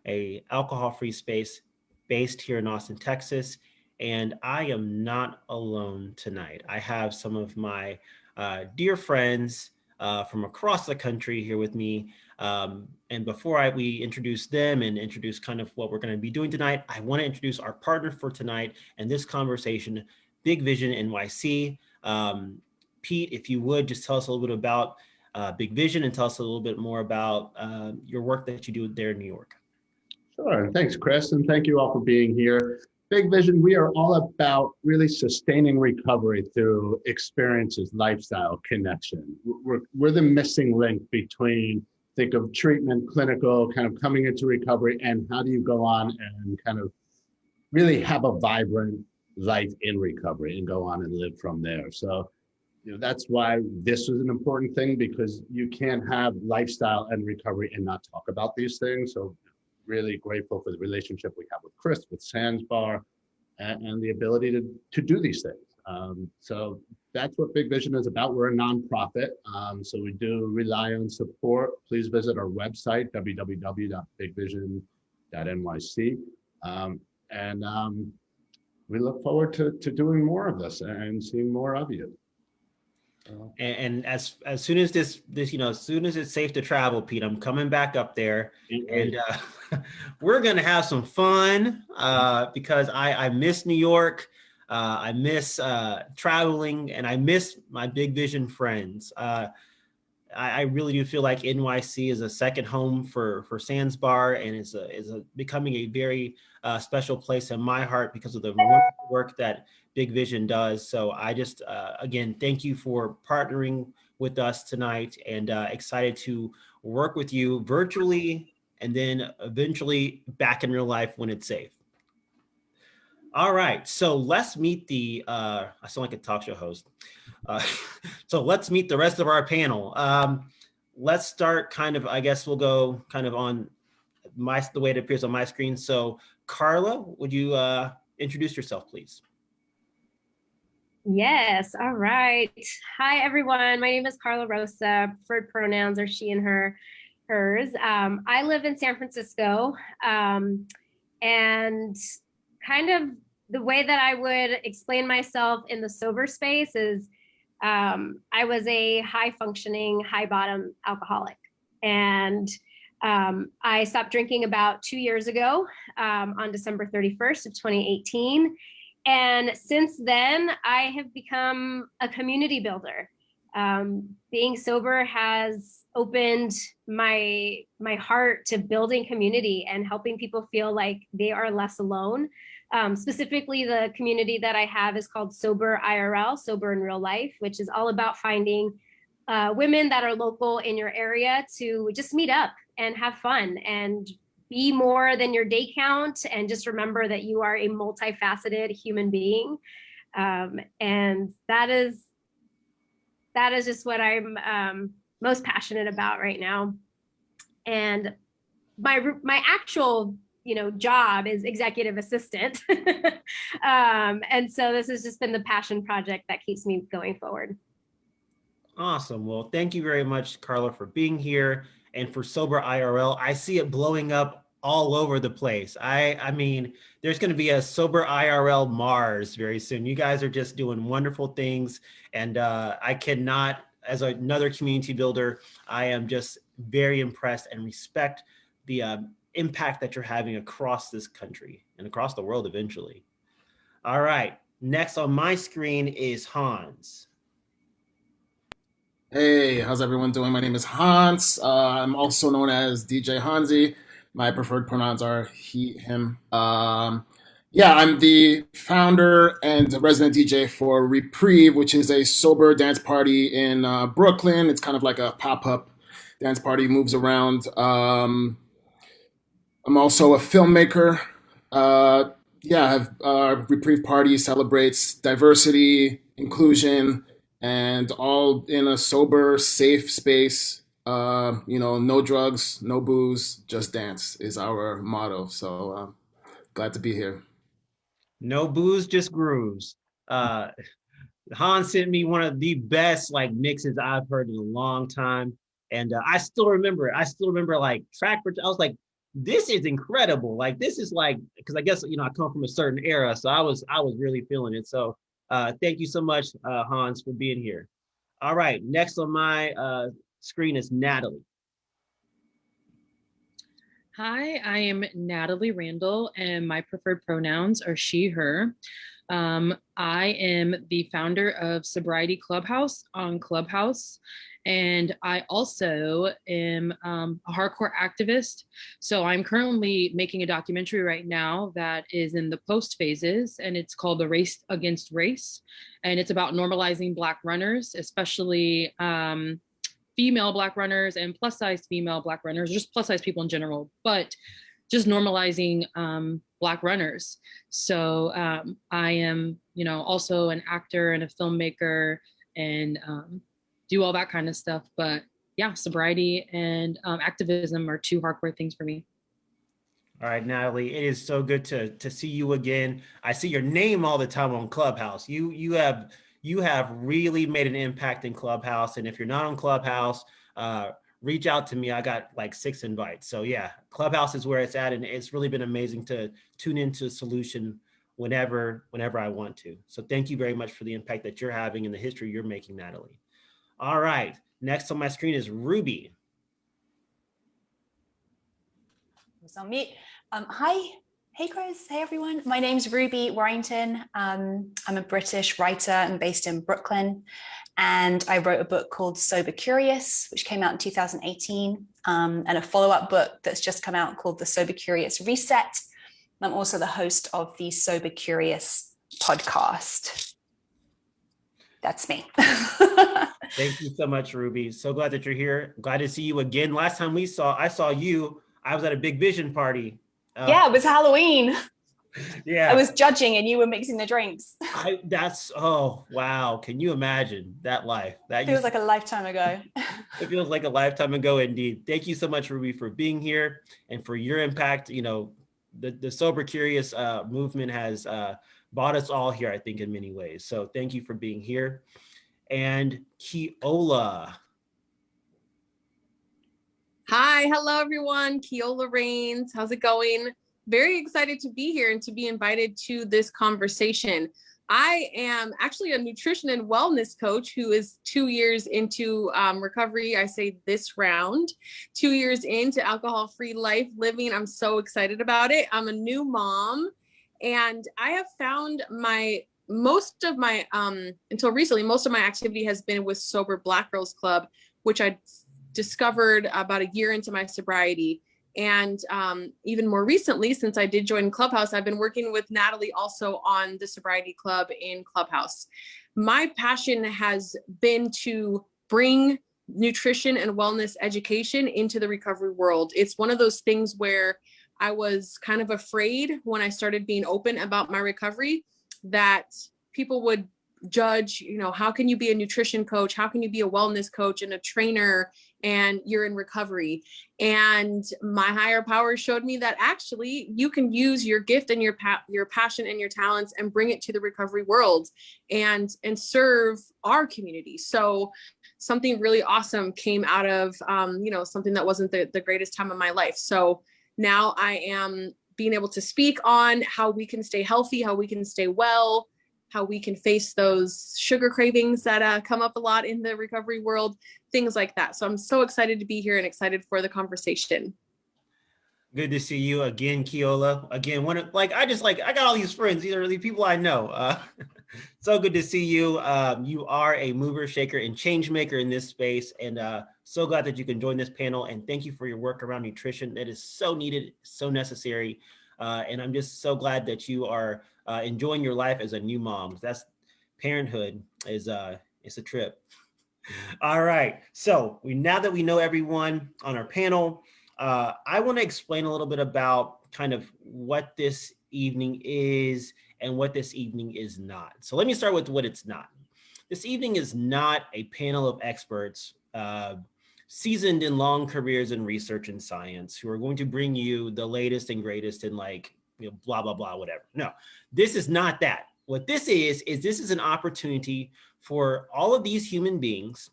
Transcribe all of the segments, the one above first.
a alcohol-free space based here in Austin, Texas. And I am not alone tonight. I have some of my dear friends from across the country here with me. And before we introduce them and introduce kind of what we're going to be doing tonight, I want to introduce our partner for tonight and this conversation, Big Vision NYC. Pete, if you would just tell us a little bit about Big Vision and tell us a little bit more about your work that you do there in New York. Sure. Thanks, Chris. And thank you all for being here. Big Vision, we are all about really sustaining recovery through experiences, lifestyle, connection. We're the missing link between, think of treatment, clinical, kind of coming into recovery, and how do you go on and kind of really have a vibrant life in recovery and go on and live from there. So, that's why this is an important thing, because you can't have lifestyle and recovery and not talk about these things. So really grateful for the relationship we have with Chris, with Sans Bar, and the ability to do these things. So that's what Big Vision is about. We're a nonprofit, so we do rely on support. Please visit our website, www.bigvision.nyc. We look forward to doing more of this and seeing more of you. And as soon as this as soon as it's safe to travel, Pete, I'm coming back up there, and we're gonna have some fun because I miss New York, I miss traveling, and I miss my Big Vision friends. I really do feel like NYC is a second home for Sans Bar, and is becoming a very special place in my heart because of the wonderful work that Big Vision does. So I just, again, thank you for partnering with us tonight, and excited to work with you virtually and then eventually back in real life when it's safe. All right, so let's meet I sound like a talk show host. So let's meet the rest of our panel. Let's start kind of, I guess we'll go kind of on the way it appears on my screen. So Karla, would you introduce yourself, please? Yes, all right. Hi, everyone. My name is Karla Rosa. Preferred pronouns are she and hers. I live in San Francisco, and kind of the way that I would explain myself in the sober space is I was a high-functioning, high-bottom alcoholic. And I stopped drinking about 2 years ago on December 31st of 2018. And since then, I have become a community builder. Being sober has opened my heart to building community and helping people feel like they are less alone. Specifically, the community that I have is called Sober IRL, Sober in Real Life, which is all about finding women that are local in your area to just meet up and have fun and be more than your day count, and just remember that you are a multifaceted human being. And that is just what I'm most passionate about right now. And my actual job is executive assistant. And so this has just been the passion project that keeps me going forward. Awesome. Well, thank you very much, Karla, for being here. And for Sober IRL, I see it blowing up all over the place. I mean, there's going to be a Sober IRL Mars very soon. You guys are just doing wonderful things. And I cannot, as another community builder, I am just very impressed and respect the impact that you're having across this country and across the world eventually. All right, next on my screen is Hans. Hey, how's everyone doing? My name is Hans. I'm also known as DJ Hansi. My preferred pronouns are he, him. Yeah, I'm the founder and resident DJ for Reprieve, which is a sober dance party in Brooklyn. It's kind of like a pop-up dance party, moves around. I'm also a filmmaker. Yeah, I have Reprieve Party celebrates diversity, inclusion, and all in a sober, safe space. No drugs, no booze, just dance is our motto. So glad to be here. No booze, just grooves. Hans sent me one of the best mixes I've heard in a long time. And I still remember it. I still remember like track for, I was like, this is incredible. Like, this is like, because I guess, you know, I come from a certain era, so I was really feeling it. So thank you so much, Hans, for being here. All right, next on my screen is Natalie. Hi, I am Natalie Randall, and my preferred pronouns are she, her. I am the founder of Sobriety Clubhouse on Clubhouse, and I also am a hardcore activist. So I'm currently making a documentary right now that is in the post phases, and it's called The Race Against Race, and it's about normalizing Black runners, especially female Black runners and plus size female Black runners, just plus size people in general, but just normalizing Black runners. So I am, you know, also an actor and a filmmaker and do all that kind of stuff. But yeah, sobriety and activism are two hardcore things for me. All right, Natalie, it is so good to see you again. I see your name all the time on Clubhouse. You have really made an impact in Clubhouse. And if you're not on Clubhouse, reach out to me. I got like 6 invites. So yeah, Clubhouse is where it's at. And it's really been amazing to tune into Solution whenever I want to. So thank you very much for the impact that you're having and the history you're making, Natalie. All right, next on my screen is Ruby. Was on mute. Hi. Hey, Chris. Hey, everyone. My name's Ruby Warrington. I'm a British writer. I'm based in Brooklyn. And I wrote a book called Sober Curious, which came out in 2018, and a follow-up book that's just come out called The Sober Curious Reset. I'm also the host of the Sober Curious podcast. That's me. Thank you so much, Ruby. So glad that you're here. Glad to see you again. Last time I saw you, I was at a Big Vision party. Yeah, it was Halloween. Yeah, I was judging and you were mixing the drinks. Oh, wow. Can you imagine that life? That feels like a lifetime ago. It feels like a lifetime ago indeed. Thank you so much, Ruby, for being here and for your impact. You know, the Sober Curious movement has brought us all here, I think, in many ways. So thank you for being here. And Kiola. Hi, hello everyone. Kiola Raines. How's it going? Very excited to be here and to be invited to this conversation. I am actually a nutrition and wellness coach who is 2 years into recovery. I say this round, 2 years into alcohol-free life living. I'm so excited about it. I'm a new mom, and I have found until recently, most of my activity has been with Sober Black Girls Club, which I discovered about a year into my sobriety. And even more recently, since I did join Clubhouse, I've been working with Natalie also on the Sobriety Club in Clubhouse. My passion has been to bring nutrition and wellness education into the recovery world. It's one of those things where I was kind of afraid when I started being open about my recovery that people would judge, you know, how can you be a nutrition coach? How can you be a wellness coach and a trainer and you're in recovery? And my higher power showed me that actually you can use your gift and your passion and your talents and bring it to the recovery world and serve our community. So something really awesome came out of, something that wasn't the greatest time of my life. So now I am being able to speak on how we can stay healthy, how we can stay well, how we can face those sugar cravings that come up a lot in the recovery world, things like that. So I'm so excited to be here and excited for the conversation. Good to see you again, Kiola. Again, I got all these friends. These are the people I know. So good to see you. You are a mover, shaker, and change maker in this space. And so glad that you can join this panel. And thank you for your work around nutrition. That is so needed, so necessary. And I'm just so glad that you are enjoying your life as a new mom. That's parenthood it's a trip. All right. So now that we know everyone on our panel, I want to explain a little bit about kind of what this evening is and what this evening is not. So let me start with what it's not. This evening is not a panel of experts seasoned in long careers in research and science who are going to bring you the latest and greatest in blah, blah, blah, whatever. No, this is not that. What this is this is an opportunity for all of these human beings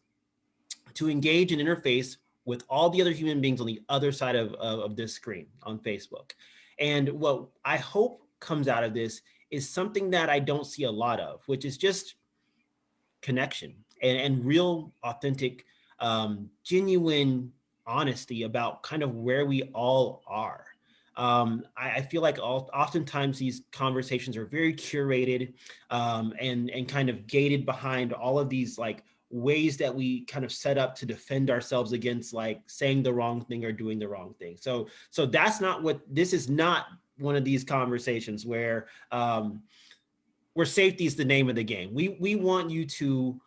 to engage and interface with all the other human beings on the other side of this screen on Facebook. And what I hope comes out of this is something that I don't see a lot of, which is just connection and real, authentic, genuine honesty about kind of where we all are. I feel like oftentimes these conversations are very curated and kind of gated behind all of these like ways that we kind of set up to defend ourselves against like saying the wrong thing or doing the wrong thing. So that's not what, this is not one of these conversations where safety is the name of the game. We want you to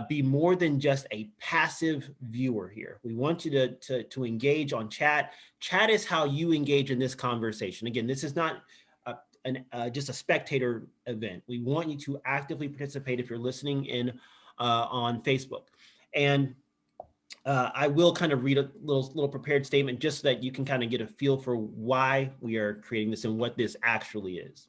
be more than just a passive viewer here. We want you to engage on chat. Chat is how you engage in this conversation. Again, this is not just a spectator event. We want you to actively participate if you're listening in on Facebook. And I will kind of read a little prepared statement just so that you can kind of get a feel for why we are creating this and what this actually is.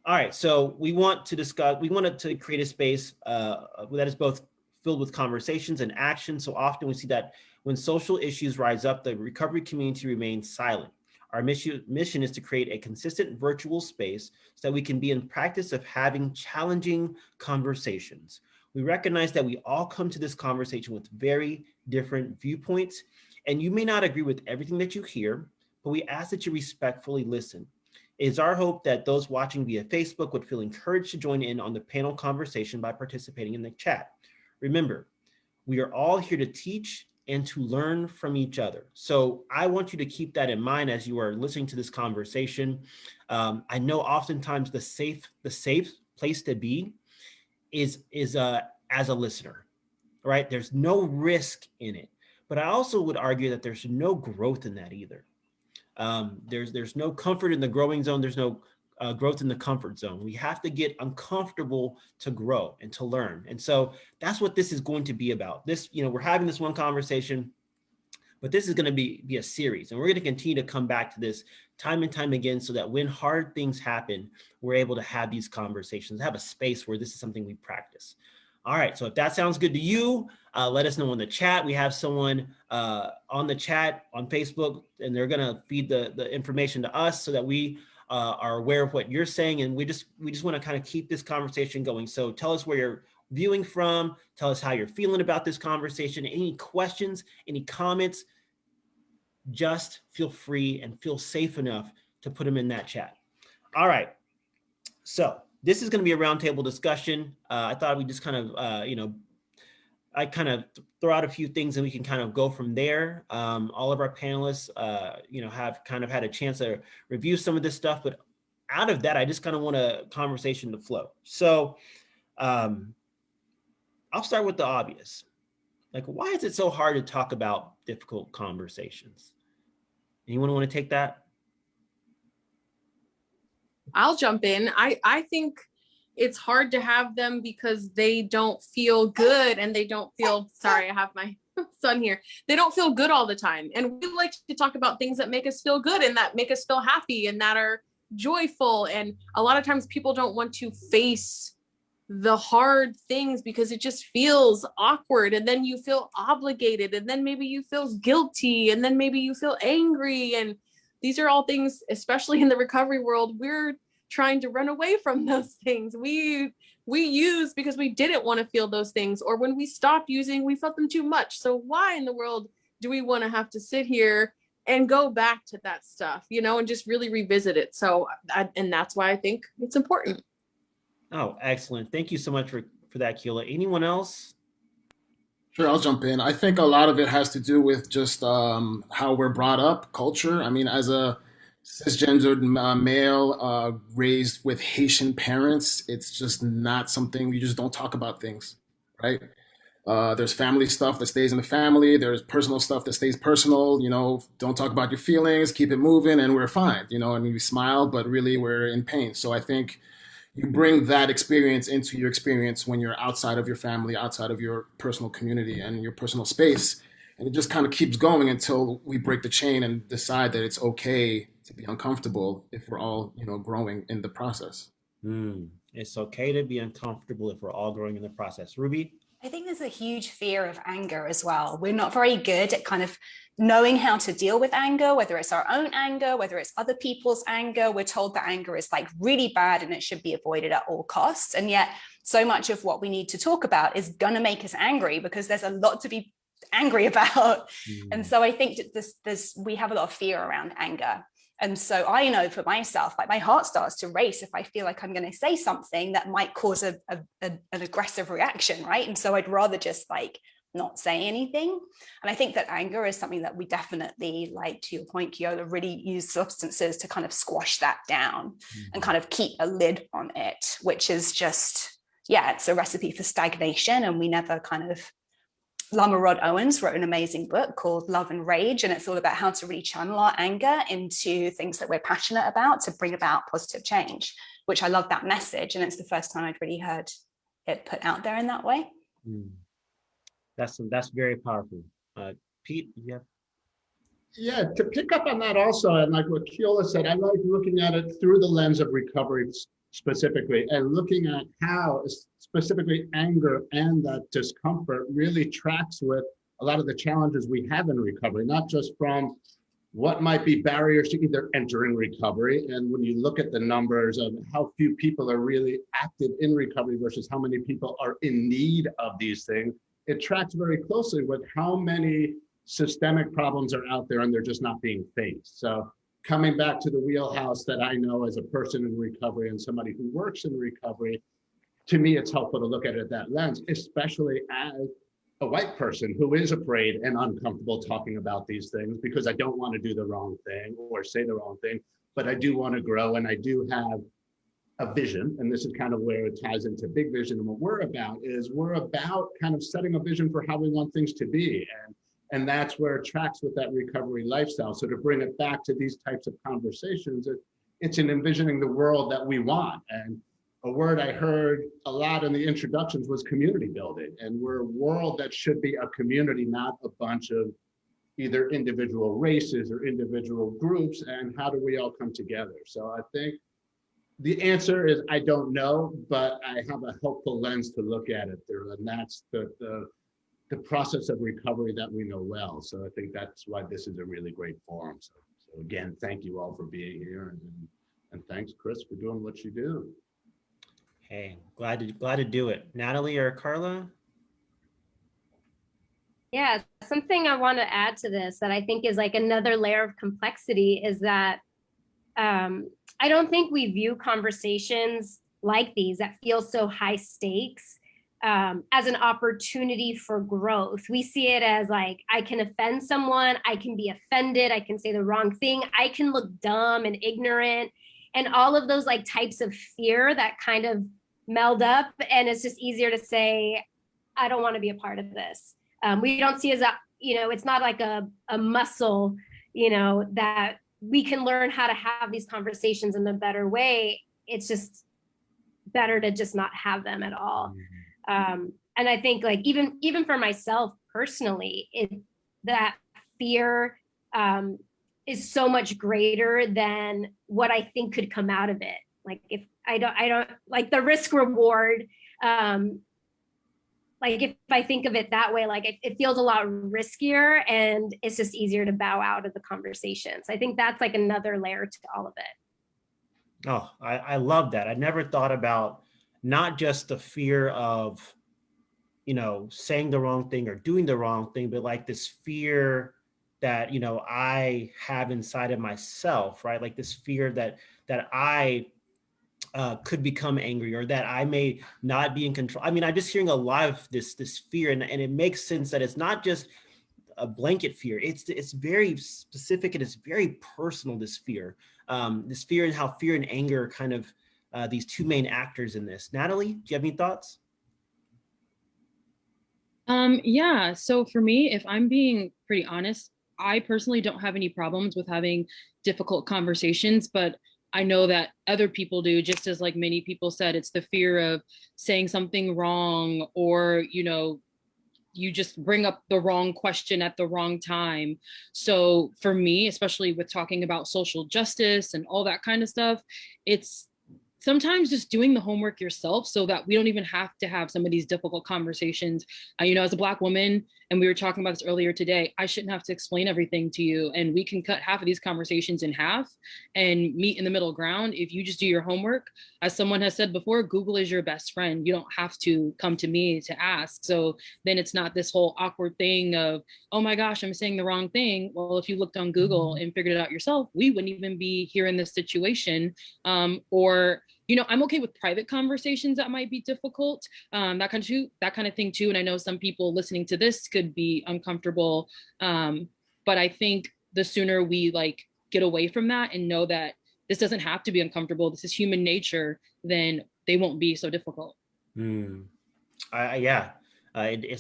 All right, so we wanted to create a space that is both filled with conversations and action. So often we see that when social issues rise up, the recovery community remains silent. Our mission is to create a consistent virtual space so that we can be in practice of having challenging conversations. We recognize that we all come to this conversation with very different viewpoints, and you may not agree with everything that you hear, but we ask that you respectfully listen. It is our hope that those watching via Facebook would feel encouraged to join in on the panel conversation by participating in the chat. Remember, we are all here to teach and to learn from each other. So I want you to keep that in mind as you are listening to this conversation. I know oftentimes the safe place to be is as a listener, right? There's no risk in it, but I also would argue that there's no growth in that either. There's no comfort in the growing zone. There's no growth in the comfort zone. We have to get uncomfortable to grow and to learn. And so that's what this is going to be about. This, we're having this one conversation, but this is going to be a series, and we're going to continue to come back to this time and time again so that when hard things happen, we're able to have these conversations, have a space where this is something we practice. All right, so if that sounds good to you, let us know in the chat. We have someone on the chat on Facebook, and they're gonna feed the information to us so that we are aware of what you're saying, and we just wanna kind of keep this conversation going. So tell us where you're viewing from, tell us how you're feeling about this conversation, any questions, any comments, just feel free and feel safe enough to put them in that chat. All right, so this is going to be a roundtable discussion. I thought we just kind of, I kind of throw out a few things and we can kind of go from there. All of our panelists, have kind of had a chance to review some of this stuff, but out of that, I just kind of want a conversation to flow. So I'll start with the obvious. Like, why is it so hard to talk about difficult conversations? Anyone want to take that? I'll jump in. I think it's hard to have them because they don't feel good and they don't feel, sorry, I have my son here. They don't feel good all the time. And we like to talk about things that make us feel good and that make us feel happy and that are joyful. And a lot of times people don't want to face the hard things because it just feels awkward, and then you feel obligated, and then maybe you feel guilty, and then maybe you feel angry. And these are all things, especially in the recovery world, we're trying to run away from those things. We use because we didn't want to feel those things, or when we stopped using, we felt them too much. So why in the world do we want to have to sit here and go back to that stuff, and just really revisit it? So, and that's why I think it's important. Oh, excellent. Thank you so much for that, Kiola. Anyone else? Sure, I'll jump in. I think a lot of it has to do with just how we're brought up, culture. I mean, as a cisgendered male raised with Haitian parents, it's just not something, you just don't talk about things, right? There's family stuff that stays in the family. There's personal stuff that stays personal. Don't talk about your feelings, keep it moving, and we're fine. We smile, but really we're in pain. So I think you bring that experience into your experience when you're outside of your family, outside of your personal community and your personal space. And it just kind of keeps going until we break the chain and decide that it's okay to be uncomfortable if we're all, growing in the process. It's okay to be uncomfortable if we're all growing in the process. Ruby? I think there's a huge fear of anger as well. We're not very good at kind of knowing how to deal with anger, whether it's our own anger, whether it's other people's anger. We're told that anger is like really bad and it should be avoided at all costs. And yet so much of what we need to talk about is going to make us angry because there's a lot to be angry about. And so I think that we have a lot of fear around anger. And so I know for myself, like my heart starts to race if I feel like I'm going to say something that might cause an aggressive reaction, right? And so I'd rather just like not say anything. And I think that anger is something that we definitely, like to your point, Kiola, really use substances to kind of squash that down and kind of keep a lid on it, which is just, yeah, it's a recipe for stagnation. And we never kind of, Lama Rod Owens wrote an amazing book called Love and Rage, and it's all about how to really channel our anger into things that we're passionate about to bring about positive change, which I love that message. And it's the first time I'd really heard it put out there in that way. That's very powerful. Pete, yeah. Yeah, to pick up on that also, and like what Kiola said, I like looking at it through the lens of recovery specifically, and looking at how specifically anger and that discomfort really tracks with a lot of the challenges we have in recovery, not just from what might be barriers to either entering recovery. And when you look at the numbers of how few people are really active in recovery versus how many people are in need of these things, it tracks very closely with how many systemic problems are out there and they're just not being faced. So coming back to the wheelhouse that I know as a person in recovery and somebody who works in recovery, to me, it's helpful to look at it that lens, especially as a white person who is afraid and uncomfortable talking about these things because I don't want to do the wrong thing or say the wrong thing, but I do want to grow and I do have a vision. And this is kind of where it ties into Big Vision. And what we're about kind of setting a vision for how we want things to be. And that's where it tracks with that recovery lifestyle. So to bring it back to these types of conversations, it's in envisioning the world that we want. And a word I heard a lot in the introductions was community building. And we're a world that should be a community, not a bunch of either individual races or individual groups. And how do we all come together? So I think the answer is, I don't know, but I have a helpful lens to look at it through. And that's the process of recovery that we know well. So I think that's why this is a really great forum. So again, thank you all for being here. And thanks, Chris, for doing what you do. Hey, glad to do it. Natalie or Karla? Yeah, something I want to add to this that I think is like another layer of complexity is that I don't think we view conversations like these that feel so high stakes as an opportunity for growth. We see it as like, I can offend someone, I can be offended, I can say the wrong thing, I can look dumb and ignorant, and all of those like types of fear that kind of meld up. And it's just easier to say, I don't want to be a part of this. We don't see as a, it's not like a muscle, that we can learn how to have these conversations in a better way. It's just better to just not have them at all. And I think like even for myself personally, that fear is so much greater than what I think could come out of it. Like if I don't like the risk reward, like if I think of it that way, like it feels a lot riskier and it's just easier to bow out of the conversation. So I think that's like another layer to all of it. Oh, I love that. I never thought about not just the fear of, saying the wrong thing or doing the wrong thing, but like this fear that, I have inside of myself, right? Like this fear that I could become angry or that I may not be in control. I mean, I'm just hearing a lot of this fear, and it makes sense that it's not just a blanket fear. It's very specific and it's very personal, this fear and how fear and anger kind of these two main actors in this. Natalie, do you have any thoughts? Yeah, so for me, if I'm being pretty honest, I personally don't have any problems with having difficult conversations, but I know that other people do, just as like many people said, it's the fear of saying something wrong, or, you just bring up the wrong question at the wrong time. So for me, especially with talking about social justice and all that kind of stuff, it's sometimes just doing the homework yourself so that we don't even have to have some of these difficult conversations. As a Black woman, and we were talking about this earlier today, I shouldn't have to explain everything to you. And we can cut half of these conversations in half and meet in the middle ground if you just do your homework. As someone has said before, Google is your best friend. You don't have to come to me to ask. So then it's not this whole awkward thing of, oh my gosh, I'm saying the wrong thing. Well, if you looked on Google and figured it out yourself, we wouldn't even be here in this situation. I'm okay with private conversations that might be difficult, that kind of thing too. And I know some people listening to this could be uncomfortable, but I think the sooner we get away from that and know that this doesn't have to be uncomfortable, this is human nature, then they won't be so difficult. It's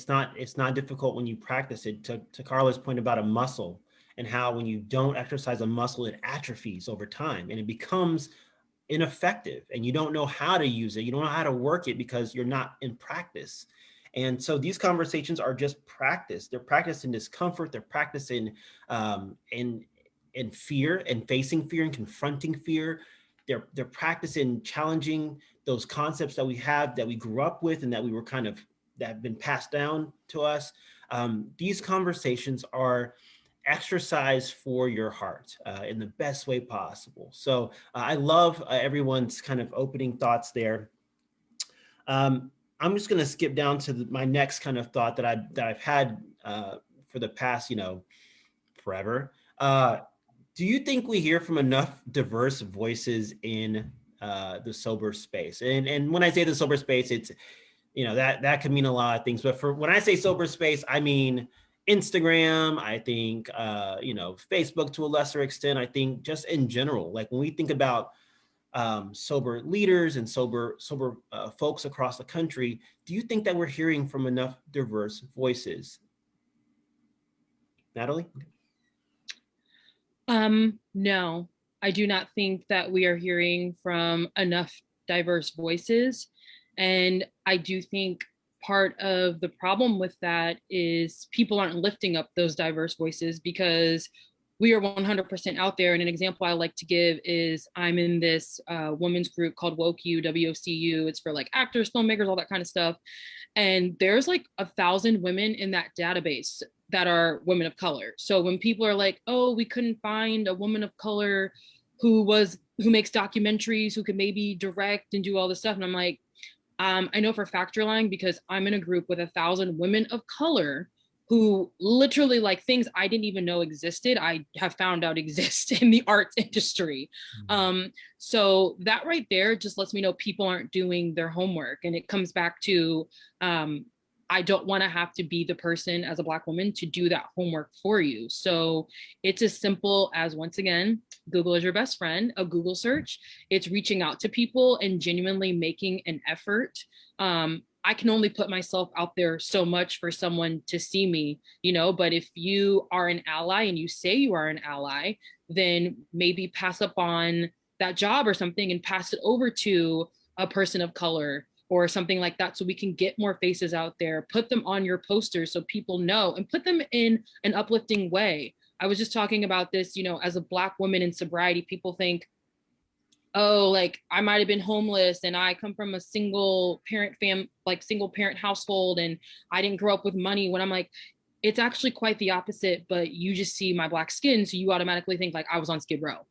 not difficult when you practice it. To Karla's point about a muscle, and how when you don't exercise a muscle, it atrophies over time and it becomes ineffective, and you don't know how to use it. You don't know how to work it because you're not in practice. And so these conversations are just practice. They're practice in discomfort. They're practice in fear, and facing fear and confronting fear. They're practice in challenging those concepts that we have, that we grew up with, and that we were that have been passed down to us. These conversations are exercise for your heart in the best way possible. So I love everyone's kind of opening thoughts there. I'm just going to skip down to my next kind of thought that I've had for the past, forever. Do you think we hear from enough diverse voices in the sober space? And when I say the sober space, it's that could mean a lot of things. But when I say sober space, I mean Instagram, I think, Facebook to a lesser extent. I think just in general, like when we think about sober leaders and sober folks across the country, do you think that we're hearing from enough diverse voices? Natalie? No, I do not think that we are hearing from enough diverse voices. And I do think part of the problem with that is people aren't lifting up those diverse voices because we are 100% out there. And an example I like to give is I'm in this women's group called WOCU, WOCU. It's for actors, filmmakers, all that kind of stuff. And there's 1,000 women in that database that are women of color. So when people are like, oh, we couldn't find a woman of color who makes documentaries, who could maybe direct and do all this stuff. And I'm like, I know for a fact you're lying, because I'm in a group with 1,000 women of color who literally things I didn't even know existed, I have found out exist in the arts industry. So that right there just lets me know people aren't doing their homework. And it comes back to, I don't want to have to be the person as a Black woman to do that homework for you. So it's as simple as, once again, Google is your best friend, a Google search. It's reaching out to people and genuinely making an effort. I can only put myself out there so much for someone to see me, but if you are an ally and you say you are an ally, then maybe pass up on that job or something and pass it over to a person of color or something like that, so we can get more faces out there, put them on your posters so people know, and put them in an uplifting way. I was just talking about this, as a Black woman in sobriety, people think, oh, I might have been homeless and I come from a single parent household and I didn't grow up with money, when I'm like, it's actually quite the opposite, but you just see my Black skin, so you automatically think I was on Skid Row,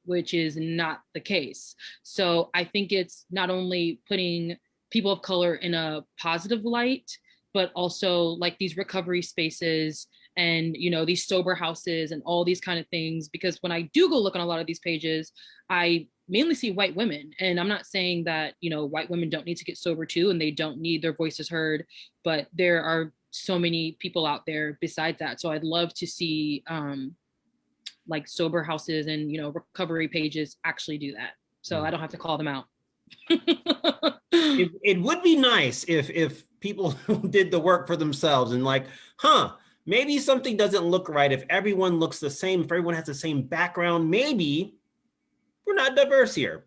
which is not the case. So I think it's not only putting people of color in a positive light, but also these recovery spaces and, these sober houses and all these kind of things. Because when I do go look on a lot of these pages, I mainly see white women. And I'm not saying that, white women don't need to get sober too, and they don't need their voices heard, but there are so many people out there besides that. So I'd love to see sober houses and, recovery pages actually do that. So I don't have to call them out. It would be nice if people did the work for themselves and maybe something doesn't look right. If everyone looks the same, if everyone has the same background, maybe we're not diverse here,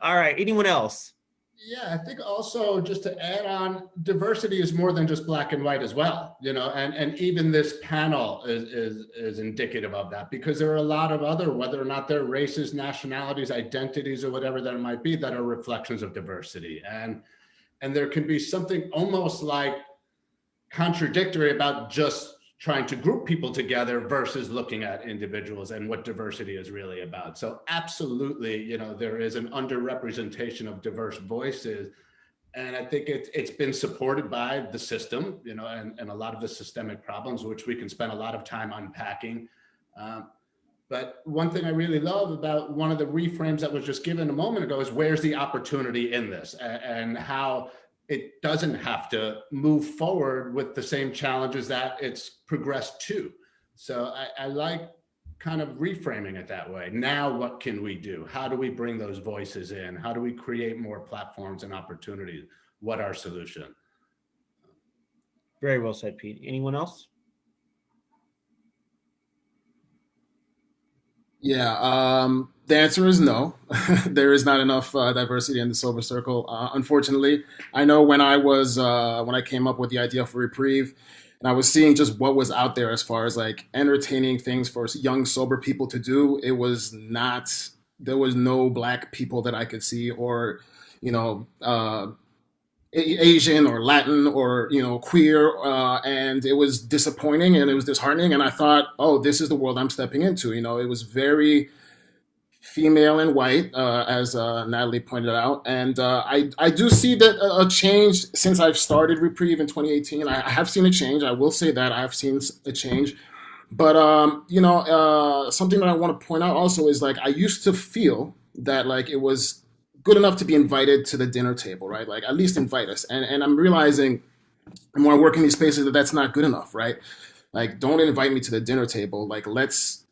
All right, anyone else? Yeah, I think also just to add on, diversity is more than just black and white as well, and even this panel is indicative of that, because there are a lot of other, whether or not they're races, nationalities, identities, or whatever that might be, that are reflections of diversity. And there can be something almost like contradictory about just trying to group people together versus looking at individuals and what diversity is really about. So absolutely, there is an underrepresentation of diverse voices. And I think it's been supported by the system, and a lot of the systemic problems, which we can spend a lot of time unpacking. But one thing I really love about one of the reframes that was just given a moment ago is where's the opportunity in this, and how it doesn't have to move forward with the same challenges that it's progressed to. So I like kind of reframing it that way. Now, what can we do? How do we bring those voices in? How do we create more platforms and opportunities? What our solution? Very well said, Pete. Anyone else? Yeah, the answer is no. There is not enough diversity in the sober circle. Unfortunately, I know when I came up with the idea for Reprieve, and I was seeing just what was out there as far as like entertaining things for young sober people to do. It was not. There was no black people that I could see, or Asian or Latin or queer, and it was disappointing and it was disheartening. And I thought, oh, this is the world I'm stepping into. It was very female and white, as Natalie pointed out, and I do see that a change since I've started Reprieve in 2018. I have seen a change. I will say that I have seen a change. But something that I want to point out also is like I used to feel that like it was good enough to be invited to the dinner table, right? Like at least invite us. And I'm realizing the more I work in these spaces that that's not good enough, right? Like don't invite me to the dinner table. Like let's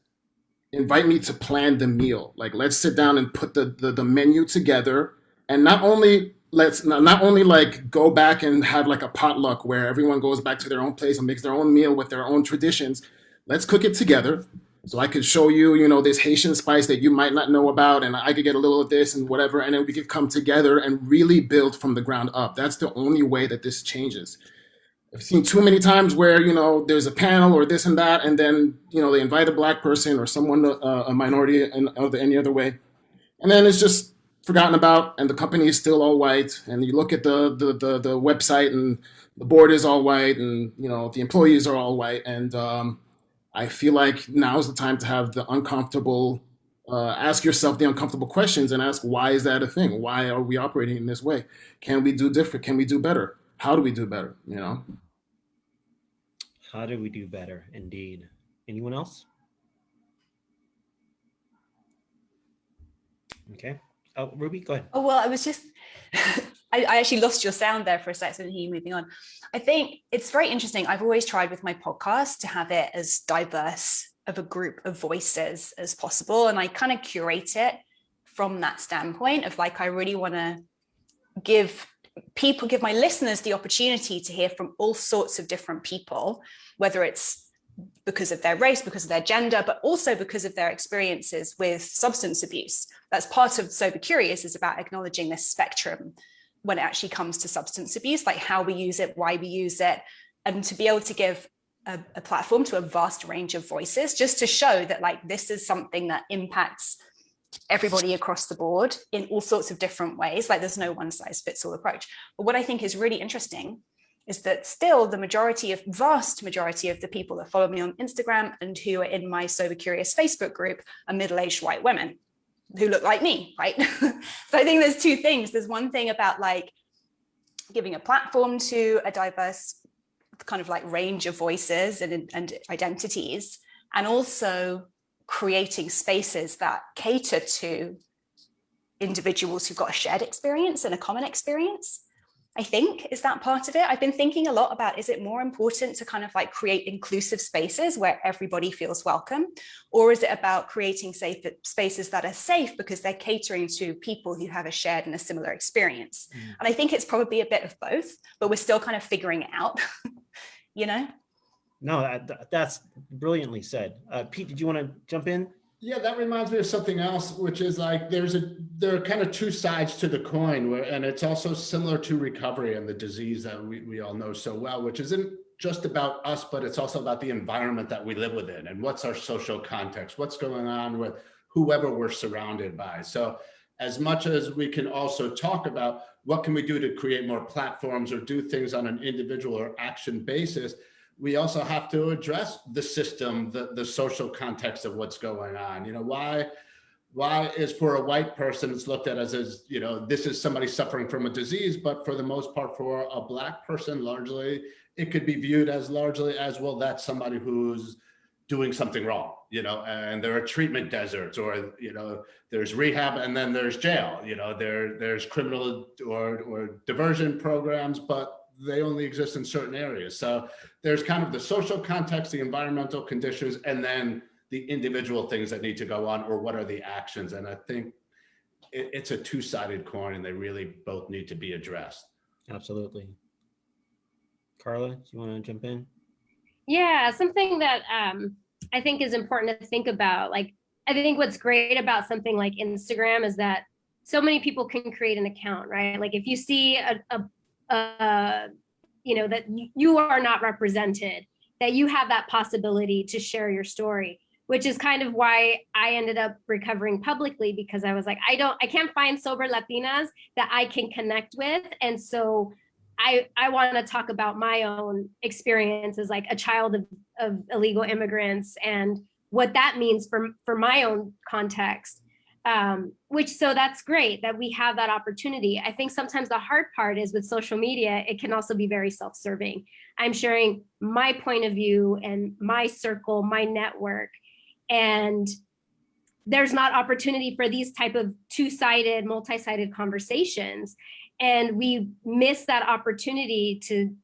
invite me to plan the meal. Like let's sit down and put the menu together, and not only like go back and have like a potluck where everyone goes back to their own place and makes their own meal with their own traditions. Let's cook it together. So I could show you, this Haitian spice that you might not know about, and I could get a little of this and whatever, and then we could come together and really build from the ground up. That's the only way that this changes. I've seen too many times where, there's a panel or this and that, and then, they invite a black person or someone, a minority in any other way. And then it's just forgotten about, and the company is still all white. And you look at the website and the board is all white, and, the employees are all white. And I feel like now's the time to have the uncomfortable, ask yourself the uncomfortable questions and ask, why is that a thing? Why are we operating in this way? Can we do different? Can we do better? How do we do better? How do we do better? Indeed. Anyone else? Okay. Oh, Ruby, go ahead. Oh, well, I was just, I actually lost your sound there for a second, you moving on. I think it's very interesting. I've always tried with my podcast to have it as diverse of a group of voices as possible. And I kind of curate it from that standpoint of like, I really want to give my listeners the opportunity to hear from all sorts of different people, whether it's because of their race, because of their gender, but also because of their experiences with substance abuse. That's part of Sober Curious, is about acknowledging this spectrum when it actually comes to substance abuse, like how we use it, why we use it, and to be able to give a platform to a vast range of voices, just to show that like this is something that impacts everybody across the board in all sorts of different ways. Like there's no one size fits all approach. But what I think is really interesting is that still the vast majority of the people that follow me on Instagram and who are in my Sober Curious Facebook group are middle-aged white women who look like me, right? So I think there's two things. There's one thing about like giving a platform to a diverse kind of like range of voices and identities, and also creating spaces that cater to individuals who've got a shared experience and a common experience. I think, is that part of it? I've been thinking a lot about, is it more important to kind of like create inclusive spaces where everybody feels welcome? Or is it about creating safe spaces that are safe because they're catering to people who have a shared and a similar experience? And I think it's probably a bit of both, but we're still kind of figuring it out, No, that's brilliantly said. Pete, did you want to jump in? Yeah, that reminds me of something else, which is like there's a there are kind of two sides to the coin, and it's also similar to recovery and the disease that we all know so well, which isn't just about us, but it's also about the environment that we live within and what's our social context, what's going on with whoever we're surrounded by. So as much as we can also talk about what can we do to create more platforms or do things on an individual or action basis, we also have to address the system, the social context of what's going on. You know, why is for a white person it's looked at as, you know, this is somebody suffering from a disease, but for the most part for a Black person, largely, it could be viewed as largely as, well, that's somebody who's doing something wrong, you know, and there are treatment deserts, or, you know, there's rehab and then there's jail, you know, there's criminal or diversion programs, but they only exist in certain areas. So there's kind of the social context, the environmental conditions, and then the individual things that need to go on, or what are the actions. And I think it's a two-sided coin, and they really both need to be addressed. Absolutely. Karla, do you want to jump in? Yeah, something that I think is important to think about. Like, I think what's great about something like Instagram is that so many people can create an account, right? Like if you see you know, that you are not represented, that you have that possibility to share your story, which is kind of why I ended up recovering publicly, because I was like, I can't find sober Latinas that I can connect with. And so I want to talk about my own experience as like a child of illegal immigrants and what that means for my own context. So that's great that we have that opportunity. I think sometimes the hard part is with social media, it can also be very self-serving. I'm sharing my point of view and my circle, my network, and there's not opportunity for these type of two-sided, multi-sided conversations. And we miss that opportunity to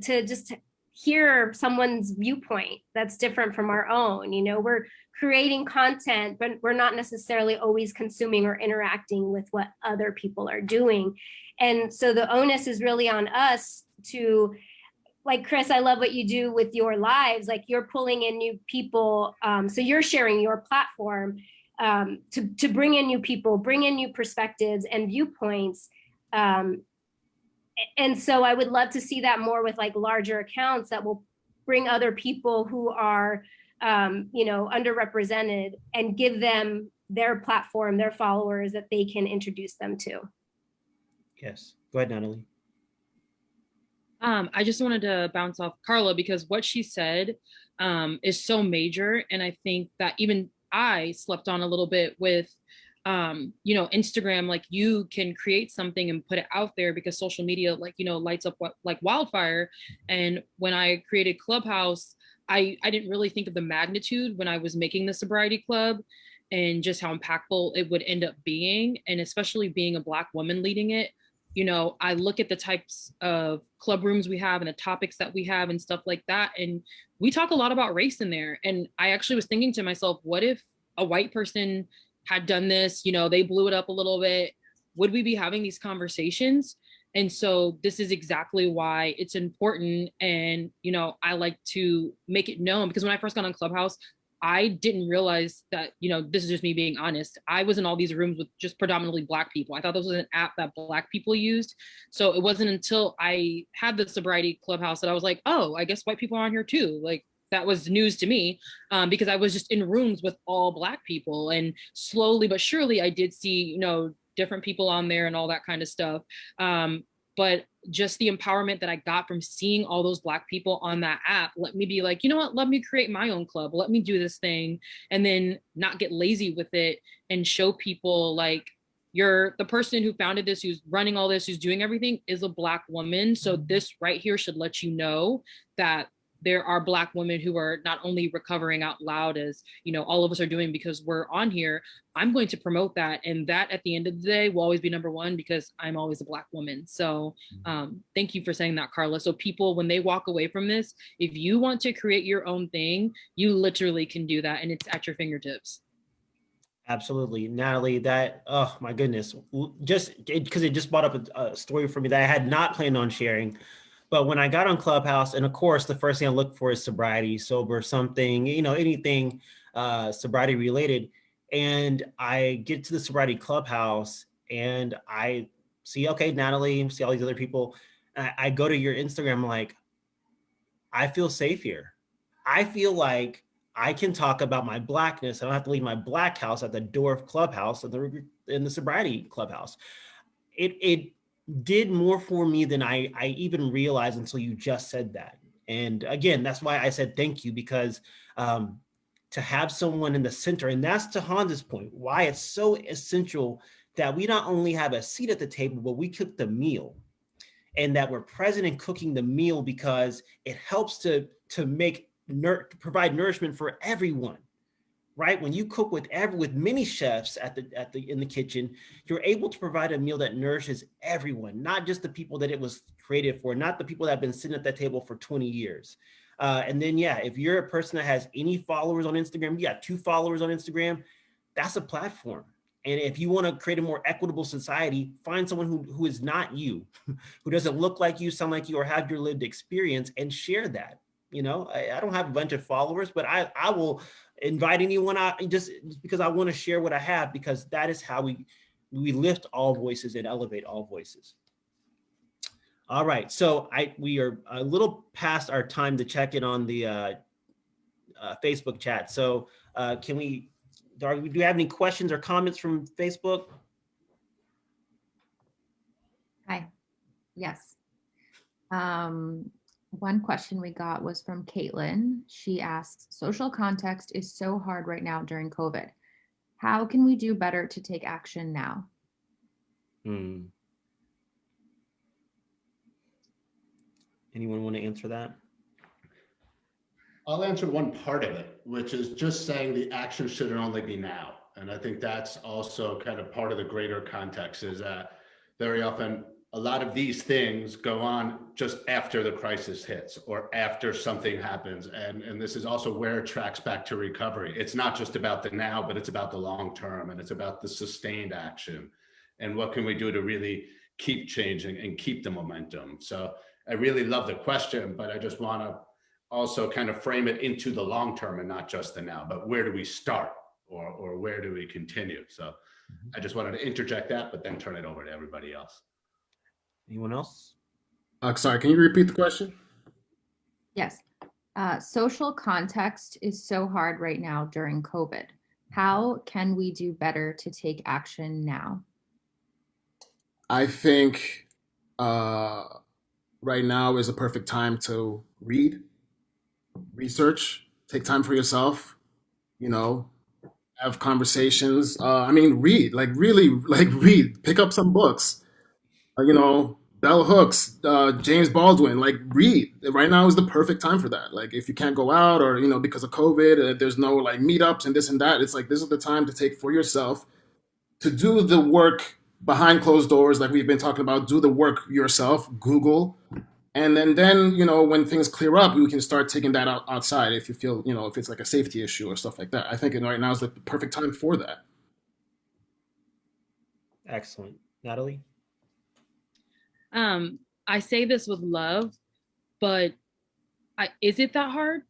just hear someone's viewpoint that's different from our own. You know, we're creating content, but we're not necessarily always consuming or interacting with what other people are doing. And so the onus is really on us to, like Chris, I love what you do with your lives. Like you're pulling in new people. So you're sharing your platform to bring in new people, bring in new perspectives and viewpoints. And so I would love to see that more with like larger accounts that will bring other people who are, you know, underrepresented and give them their platform, their followers that they can introduce them to. Yes, go ahead, Natalie. I just wanted to bounce off Karla because what she said is so major. And I think that even I slept on a little bit with, you know, Instagram, like you can create something and put it out there because social media, like, you know, lights up like wildfire. And when I created Clubhouse, I didn't really think of the magnitude when I was making the sobriety club and just how impactful it would end up being. And especially being a Black woman leading it, you know, I look at the types of club rooms we have and the topics that we have and stuff like that. And we talk a lot about race in there. And I actually was thinking to myself, what if a white person had done this, you know, they blew it up a little bit, would we be having these conversations? And so this is exactly why it's important. And, you know, I like to make it known because when I first got on Clubhouse, I didn't realize that, you know, this is just me being honest. I was in all these rooms with just predominantly Black people. I thought this was an app that Black people used. So it wasn't until I had the sobriety Clubhouse that I was like, oh, I guess white people are on here too. Like that was news to me because I was just in rooms with all Black people. And slowly but surely I did see, you know, different people on there and all that kind of stuff. But just the empowerment that I got from seeing all those Black people on that app let me be like, you know what, let me create my own club. Let me do this thing and then not get lazy with it and show people like you're the person who founded this, who's running all this, who's doing everything is a Black woman. So this right here should let you know that there are Black women who are not only recovering out loud as, you know, all of us are doing because we're on here. I'm going to promote that. And that at the end of the day will always be number one because I'm always a Black woman. So thank you for saying that, Karla. So people, when they walk away from this, if you want to create your own thing, you literally can do that and it's at your fingertips. Absolutely. Natalie, that, oh my goodness, just because it just brought up a story for me that I had not planned on sharing. But when I got on Clubhouse, and of course, the first thing I look for is sobriety, sober, something, you know, anything sobriety related. And I get to the sobriety clubhouse and I see, okay, Natalie, see all these other people. And I go to your Instagram, I'm like, I feel safe here. I feel like I can talk about my Blackness. I don't have to leave my Black house at the door of clubhouse in the sobriety clubhouse. It did more for me than I even realized until you just said that. And again, that's why I said thank you, because to have someone in the center, and that's to Hans's point, why it's so essential that we not only have a seat at the table, but we cook the meal, and that we're present in cooking the meal, because it helps to provide nourishment for everyone, right? When you cook with many chefs in the kitchen, you're able to provide a meal that nourishes everyone, not just the people that it was created for, not the people that have been sitting at that table for 20 years. And then, yeah, if you're a person that has any followers on Instagram, you got 2 followers on Instagram, that's a platform. And if you want to create a more equitable society, find someone who is not you, who doesn't look like you, sound like you, or have your lived experience, and share that. You know, I don't have a bunch of followers, but I will invite anyone out just because I want to share what I have, because that is how we lift all voices and elevate all voices. All right, so we are a little past our time to check in on the Facebook chat. So do you have any questions or comments from Facebook? Hi. Yes. One question we got was from Caitlin. She asks, social context is so hard right now during COVID. How can we do better to take action now? Anyone want to answer that? I'll answer one part of it, which is just saying the action should only be now. And I think that's also kind of part of the greater context, is that very often a lot of these things go on just after the crisis hits or after something happens. And this is also where it tracks back to recovery. It's not just about the now, but it's about the long term, and it's about the sustained action. And what can we do to really keep changing and keep the momentum? So I really love the question, but I just want to also kind of frame it into the long term and not just the now, but where do we start, or where do we continue? So I just wanted to interject that, but then turn it over to everybody else. Anyone else? Sorry, can you repeat the question? Yes. Social context is so hard right now during COVID. How can we do better to take action now? I think right now is a perfect time to read, research, take time for yourself, have conversations. Read, read, pick up some books, Bell Hooks, James Baldwin, read. Right now is the perfect time for that. If you can't go out, or, because of COVID, there's no meetups and this and that, it's this is the time to take for yourself, to do the work behind closed doors, like we've been talking about. Do the work yourself, Google. And then when things clear up, we can start taking that outside if you feel, if it's a safety issue or stuff like that. I think right now is the perfect time for that. Excellent. Natalie? I say this with love, but is it that hard?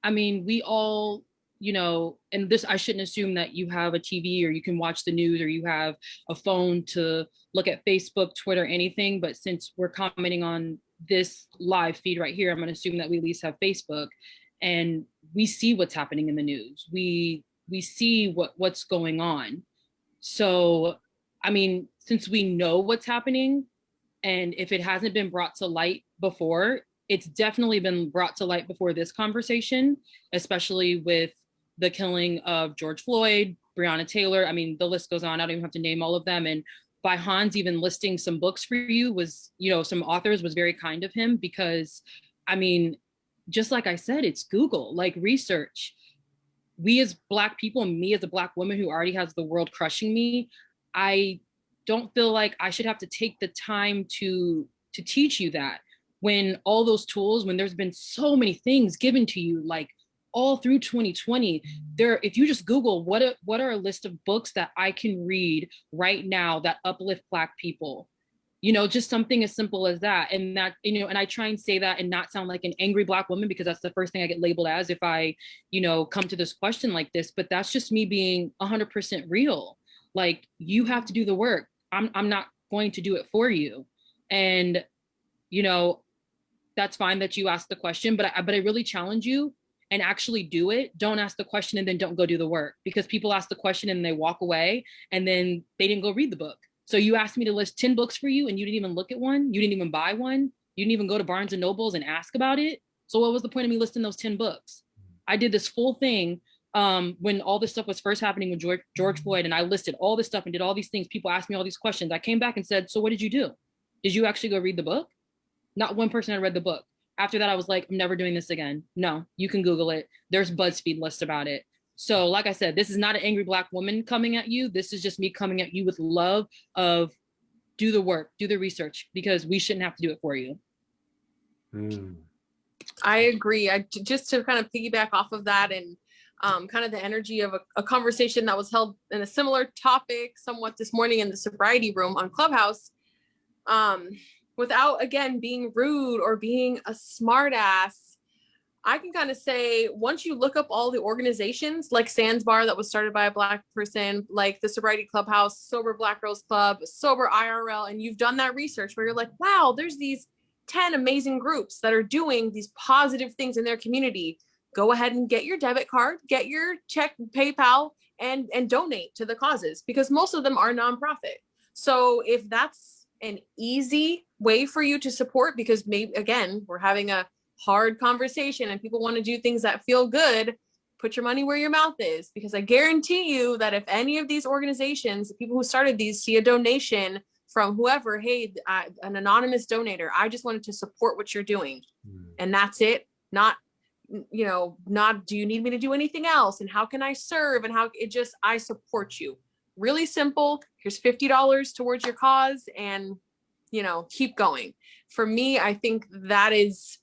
I mean, we all, and this, I shouldn't assume that you have a TV or you can watch the news or you have a phone to look at Facebook, Twitter, anything. But since we're commenting on this live feed right here, I'm going to assume that we at least have Facebook, and we see what's happening in the news. We see what's going on. So, I mean, since we know what's happening, and if it hasn't been brought to light before, it's definitely been brought to light before this conversation, especially with the killing of George Floyd, Breonna Taylor. I mean, the list goes on. I don't even have to name all of them. And by Hans even listing some books for you was, some authors, was very kind of him, because, I mean, just like I said, it's Google, research. We as Black people, and me as a Black woman who already has the world crushing me, I don't feel like I should have to take the time to teach you that, when all those tools, when there's been so many things given to you, all through 2020, if you just Google what are a list of books that I can read right now that uplift Black people, You know, just something as simple as that. And that, you know, and I try and say that and not sound like an angry Black woman, because that's the first thing I get labeled as if I, you know, come to this question like this. But that's just me being 100% real. Like, you have to do the work. I'm not going to do it for you. And, you know, that's fine that you asked the question, but I really challenge you and actually do it. Don't ask the question and then don't go do the work, because people ask the question and they walk away and then they didn't go read the book. So you asked me to list 10 books for you and you didn't even look at one. You didn't even buy one. You didn't even go to Barnes and Nobles and ask about it. So what was the point of me listing those 10 books? I did this full thing when all this stuff was first happening with George Floyd, and I listed all this stuff and did all these things. People asked me all these questions. I came back and said, so what did you do? Did you actually go read the book? Not one person had read the book. After that, I was like, I'm never doing this again. No, you can Google it. There's BuzzFeed lists about it. So like I said, this is not an angry Black woman coming at you. This is just me coming at you with love of do the work, do the research, because we shouldn't have to do it for you. I agree. Just to kind of piggyback off of that and kind of the energy of a conversation that was held in a similar topic somewhat this morning in the sobriety room on Clubhouse, without, again, being rude or being a smart ass, I can kind of say, once you look up all the organizations like Sans Bar that was started by a Black person, like the Sobriety Clubhouse, Sober Black Girls Club, Sober IRL, and you've done that research where you're like, wow, there's these 10 amazing groups that are doing these positive things in their community. Go ahead and get your debit card, get your check, PayPal, and donate to the causes, because most of them are nonprofit. So if that's an easy way for you to support, because maybe, again, we're having a hard conversation and people want to do things that feel good, put your money where your mouth is, because I guarantee you that if any of these organizations, the people who started these, see a donation from whoever, hey, an anonymous donator, I just wanted to support what you're doing. And that's it. Not, you know, not, do you need me to do anything else? And how can I serve? And how it just, I support you. Really simple. Here's $50 towards your cause, and, you know, keep going. For me, I think that is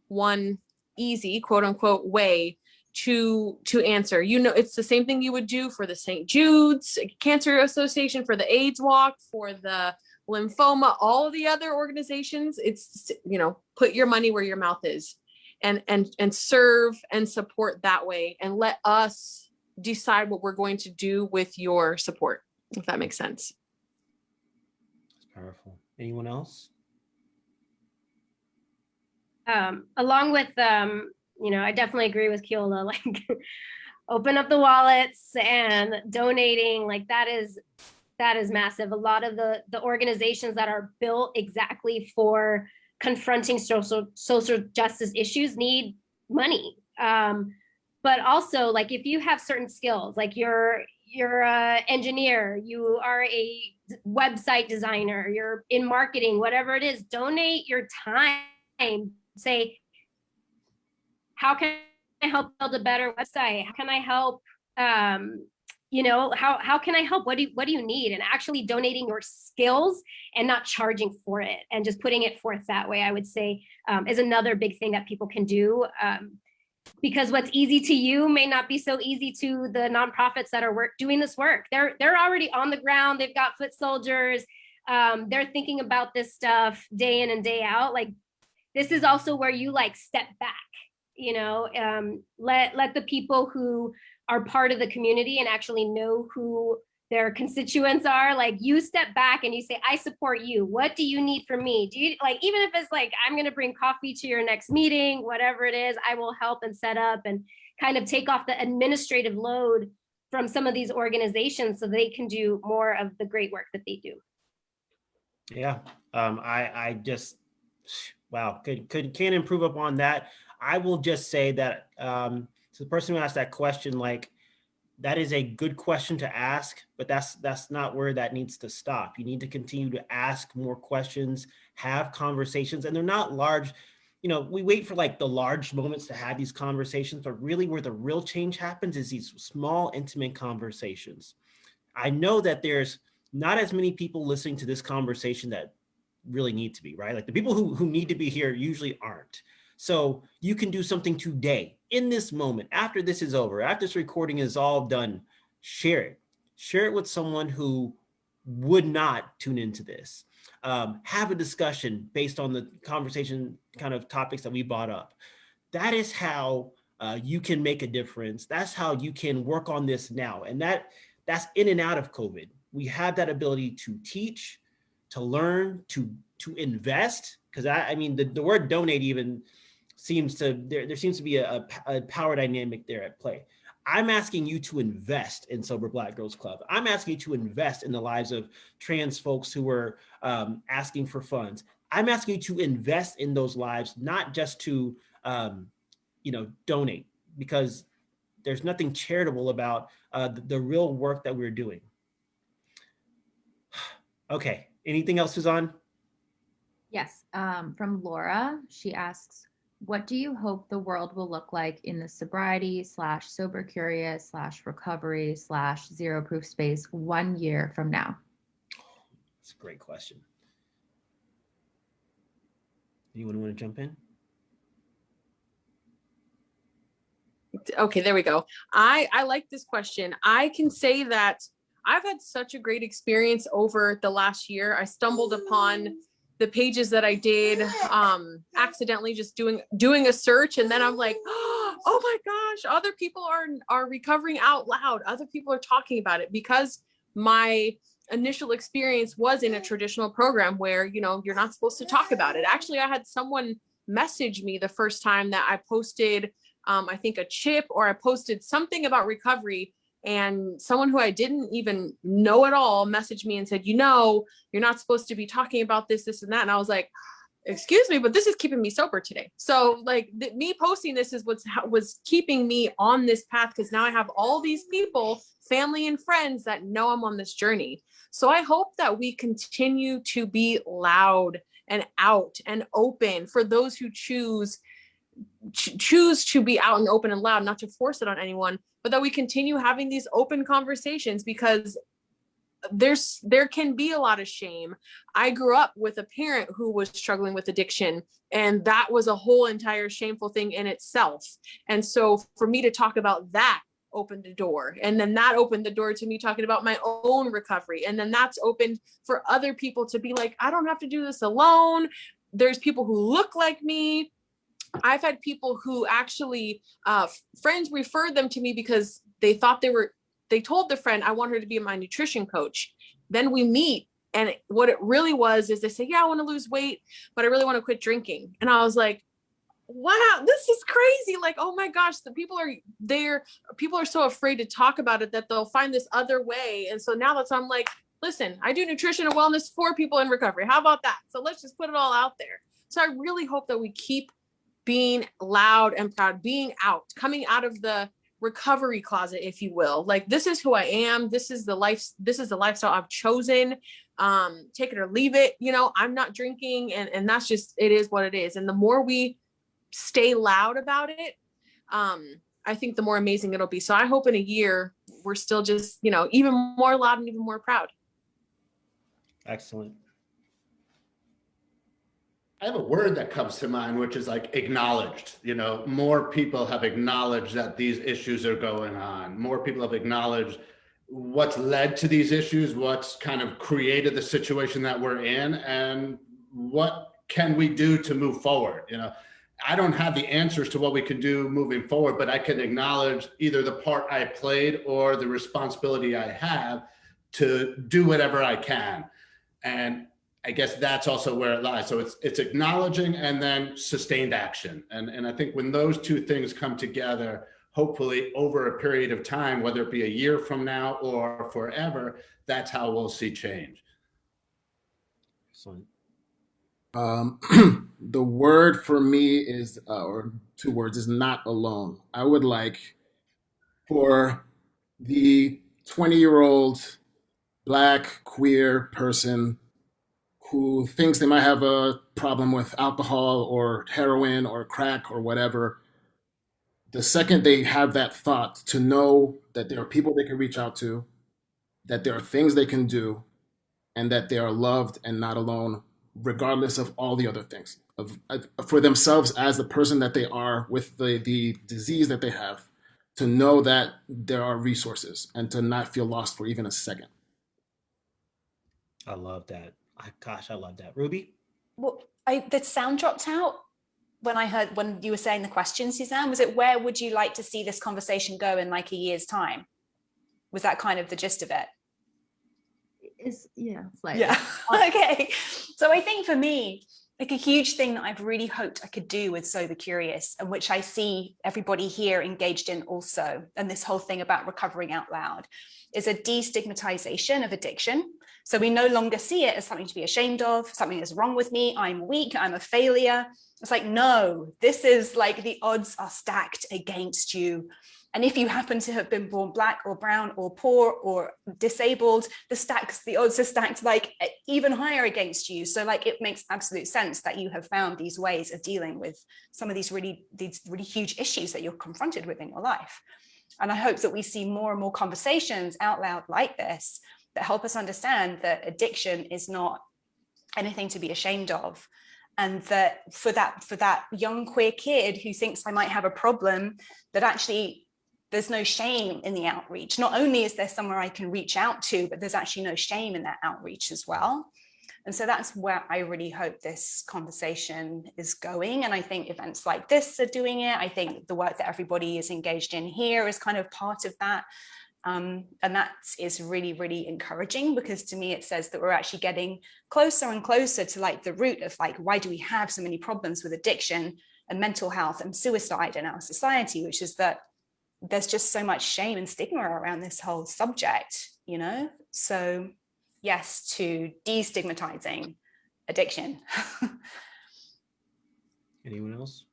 one easy, quote unquote, way to answer. You know, it's the same thing you would do for the St. Jude's Cancer Association, for the AIDS Walk, for the lymphoma, all the other organizations. It's, you know, put your money where your mouth is, and serve and support that way, and let us decide what we're going to do with your support, if that makes sense. That's powerful. Anyone else? Along with, you know, I definitely agree with Kiola, like open up the wallets and donating, like that is massive. A lot of the organizations that are built exactly for confronting social justice issues need money. But also, like, if you have certain skills, like you're an engineer, you are a website designer, you're in marketing, whatever it is, donate your time. Say, how can I help build a better website? How can I help? You know, how can I help? What do you need? And actually donating your skills and not charging for it, and just putting it forth that way, I would say, is another big thing that people can do. Because what's easy to you may not be so easy to the nonprofits that are doing this work. They're already on the ground. They've got foot soldiers. They're thinking about this stuff day in and day out. Like, this is also where you like step back, you know, let the people who are part of the community and actually know who their constituents are, like, you step back and you say, I support you. What do you need from me? Do you, like, even if it's like, I'm going to bring coffee to your next meeting, whatever it is, I will help and set up and kind of take off the administrative load from some of these organizations so they can do more of the great work that they do. Yeah, I just, wow, can't improve upon that. I will just say that to the person who asked that question, like, that is a good question to ask, but that's not where that needs to stop. You need to continue to ask more questions, have conversations, and they're not large. You know, we wait for like the large moments to have these conversations, but really where the real change happens is these small, intimate conversations. I know that there's not as many people listening to this conversation that really need to be, right? Like, the people who need to be here usually aren't. So you can do something today, in this moment, after this is over, after this recording is all done, share it with someone who would not tune into this. have a discussion based on the conversation kind of topics that we brought up. That is how you can make a difference. That's how you can work on this now. And that's in and out of COVID. We have that ability to teach, to learn, to invest. Because I mean, the word donate even seems to, there seems to be a power dynamic there at play. I'm asking you to invest in Sober Black Girls Club. I'm asking you to invest in the lives of trans folks who are asking for funds. I'm asking you to invest in those lives, not just to, donate, because there's nothing charitable about the real work that we're doing. Okay, anything else, Suzanne? Yes, from Laura, she asks, what do you hope the world will look like in the sobriety / sober curious / recovery / zero proof space 1 year from now? That's a great question. Anyone want to jump in? Okay, there we go. I like this question. I can say that I've had such a great experience over the last year. I stumbled upon the pages that I did accidentally, just doing a search, and then I'm like, oh my gosh, other people are recovering out loud. Other people are talking about it, because my initial experience was in a traditional program where, you're not supposed to talk about it. Actually, I had someone message me the first time that I posted, I think a chip, or I posted something about recovery, and someone who I didn't even know at all messaged me and said, you're not supposed to be talking about this, and that. And I was like, excuse me, but this is keeping me sober today. So like me posting this is was keeping me on this path, because now I have all these people, family and friends, that know I'm on this journey. So I hope that we continue to be loud and out and open for those who choose to be out and open and loud, not to force it on anyone, but that we continue having these open conversations, because there can be a lot of shame. I grew up with a parent who was struggling with addiction, and that was a whole entire shameful thing in itself. And so for me to talk about that opened the door, and then that opened the door to me talking about my own recovery, and then that's opened for other people to be like, I don't have to do this alone. There's people who look like me. I've had people who actually, friends referred them to me because they thought they told the friend, I want her to be my nutrition coach. Then we meet, and what it really was is they say, yeah, I want to lose weight, but I really want to quit drinking. And I was like, wow, this is crazy. Like, oh my gosh, people are so afraid to talk about it that they'll find this other way. And so now I'm like, listen, I do nutrition and wellness for people in recovery. How about that? So let's just put it all out there. So I really hope that we keep being loud and proud, being out, coming out of the recovery closet, if you will. Like, this is who I am. This is the lifestyle I've chosen. Take it or leave it. I'm not drinking, and that's just, it is what it is. And the more we stay loud about it, I think the more amazing it'll be. So I hope in a year we're still just, even more loud and even more proud. Excellent. I have a word that comes to mind, which is like acknowledged. More people have acknowledged that these issues are going on. More people have acknowledged what's led to these issues, what's kind of created the situation that we're in, and what can we do to move forward. I don't have the answers to what we can do moving forward, but I can acknowledge either the part I played or the responsibility I have to do whatever I can. And I guess that's also where it lies. So it's acknowledging and then sustained action. And I think when those two things come together, hopefully over a period of time, whether it be a year from now or forever, that's how we'll see change. Excellent. The word for me is, or two words, is not alone. I would like for the 20-year-old Black queer person who thinks they might have a problem with alcohol or heroin or crack or whatever, the second they have that thought, to know that there are people they can reach out to, that there are things they can do, and that they are loved and not alone, regardless of all the other things, for themselves as the person that they are with the disease that they have, to know that there are resources and to not feel lost for even a second. I love that. Gosh, I love that. Ruby? Well, the sound dropped out when you were saying the question, Suzanne. Was it, where would you like to see this conversation go in like a year's time? Was that kind of the gist of it? Yeah, slightly. Yeah. Okay. So I think for me, like a huge thing that I've really hoped I could do with Sober Curious, and which I see everybody here engaged in also, and this whole thing about recovering out loud, is a destigmatization of addiction. So we no longer see it as something to be ashamed of, something is wrong with me, I'm weak, I'm a failure. It's like, no, this is like the odds are stacked against you. And if you happen to have been born Black or brown or poor or disabled, the odds are stacked like even higher against you. So like, it makes absolute sense that you have found these ways of dealing with some of these really huge issues that you're confronted with in your life. And I hope that we see more and more conversations out loud like this that help us understand that addiction is not anything to be ashamed of. And that for that young queer kid who thinks I might have a problem, that actually there's no shame in the outreach. Not only is there somewhere I can reach out to, but there's actually no shame in that outreach as well. And so that's where I really hope this conversation is going. And I think events like this are doing it. I think the work that everybody is engaged in here is kind of part of that. And that is really, really encouraging, because to me, it says that we're actually getting closer and closer to like the root of like, why do we have so many problems with addiction and mental health and suicide in our society, which is that there's just so much shame and stigma around this whole subject, you know? So yes, to destigmatizing addiction. Anyone else?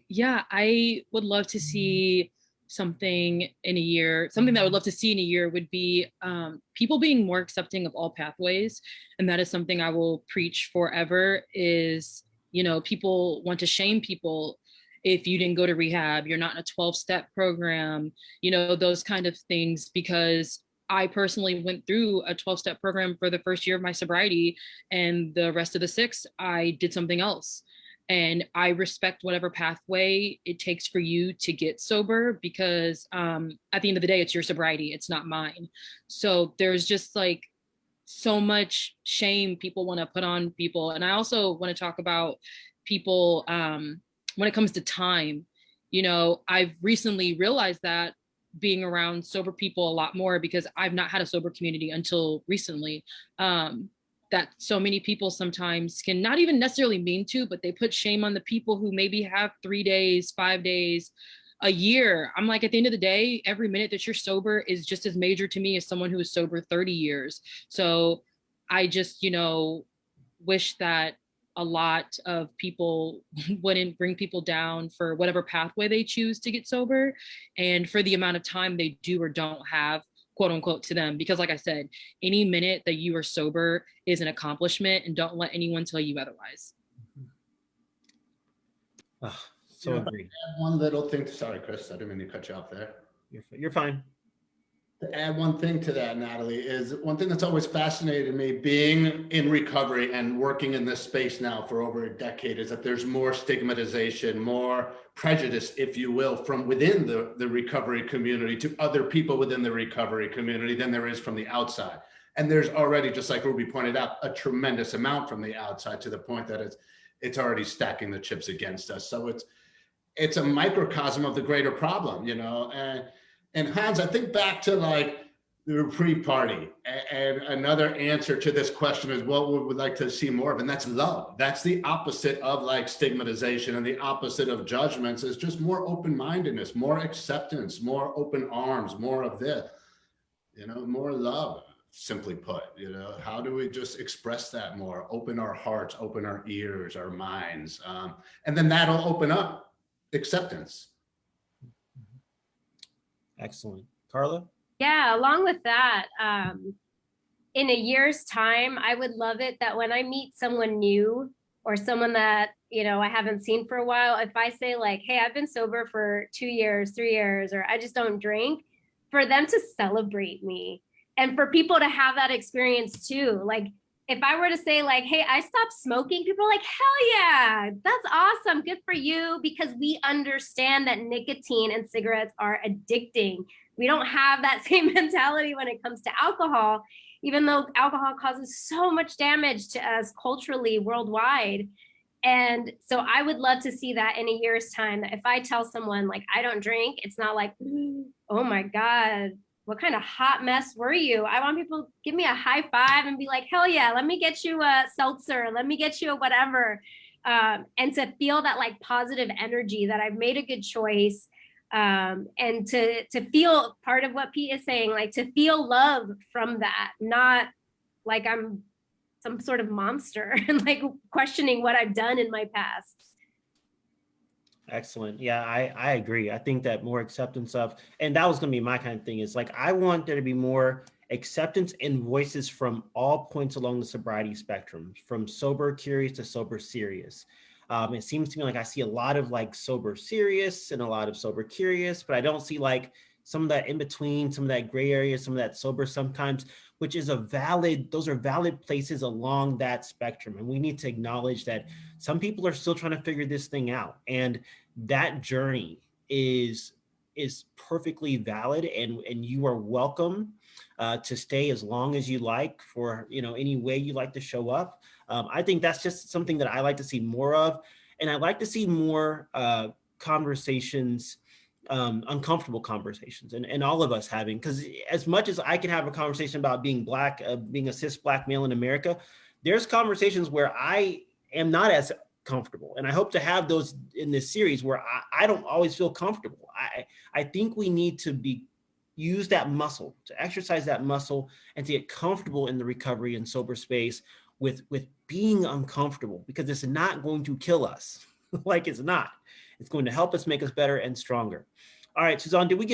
Yeah, I would love to see something in a year. Something that I would love to see in a year would be people being more accepting of all pathways. And that is something I will preach forever is, you know, people want to shame people if you didn't go to rehab, you're not in a 12-step program, you know, those kind of things, because I personally went through a 12-step program for the first year of my sobriety, and the rest of the 6, I did something else. And I respect whatever pathway it takes for you to get sober, because at the end of the day, it's your sobriety, it's not mine. So there's just like so much shame people want to put on people. And I also want to talk about people, when it comes to time, you know, I've recently realized that being around sober people a lot more, because I've not had a sober community until recently, that so many people sometimes can not even necessarily mean to, but they put shame on the people who maybe have 3 days, 5 days, a year. I'm like, at the end of the day, every minute that you're sober is just as major to me as someone who is sober 30 years. So I just, you know, wish that a lot of people wouldn't bring people down for whatever pathway they choose to get sober, and for the amount of time they do or don't have, quote unquote, to them. Because like I said, any minute that you are sober is an accomplishment, and don't let anyone tell you otherwise. Oh, so agreed. One little thing. Sorry, Chris, I didn't mean to cut you off there. You're fine. To add one thing to that, Natalie, is one thing that's always fascinated me being in recovery and working in this space now for over a decade, is that there's more stigmatization, more prejudice, if you will, from within the recovery community to other people within the recovery community than there is from the outside. And there's already, just like Ruby pointed out, a tremendous amount from the outside, to the point that it's already stacking the chips against us. So it's a microcosm of the greater problem, you know. And Hans, I think back to like the reprieve party, and another answer to this question is what we would like to see more of, and that's love. That's the opposite of like stigmatization, and the opposite of judgments is just more open-mindedness, more acceptance, more open arms, more of this, you know, more love, simply put. You know, how do we just express that more, open our hearts, open our ears, our minds, and then that'll open up acceptance. Excellent. Karla? Yeah, along with that, in a year's time, I would love it that when I meet someone new or someone that, you know, I haven't seen for a while, if I say like, hey, I've been sober for 2 years, 3 years, or I just don't drink, for them to celebrate me, and for people to have that experience too. Like, if I were to say like, hey, I stopped smoking, people are like, hell yeah, that's awesome, good for you, because we understand that nicotine and cigarettes are addicting. We don't have that same mentality when it comes to alcohol. even though alcohol causes so much damage to us culturally worldwide. And so I would love to see that in a year's time, that if I tell someone like I don't drink, it's not like, oh my God, what kind of hot mess were you? I want people to give me a high five and be like, hell yeah, let me get you a seltzer, let me get you a whatever. And to feel that like positive energy that I've made a good choice. And to feel part of what Pete is saying, like to feel love from that, not like I'm some sort of monster and like questioning what I've done in my past. Excellent. Yeah, I agree. I think that more acceptance of, and that was going to be my kind of thing, is like, I want there to be more acceptance and voices from all points along the sobriety spectrum, from sober curious to sober serious. It seems to me like I see a lot of like sober serious and a lot of sober curious, but I don't see like some of that in between, some of that gray area, some of that sober sometimes, which is those are valid places along that spectrum. And we need to acknowledge that some people are still trying to figure this thing out. And that journey is perfectly valid, and you are welcome to stay as long as you like for, any way you like to show up. I think that's just something that I like to see more of. And I like to see more conversations, uncomfortable conversations, and all of us having, because as much as I can have a conversation about being Black, being a cis Black male in America, there's conversations where I am not as comfortable. And I hope to have those in this series where I don't always feel comfortable. I think we need to use that muscle, to exercise that muscle, and to get comfortable in the recovery and sober space with being uncomfortable, because it's not going to kill us. Like, it's not. It's going to help us, make us better and stronger. All right, Suzanne, do we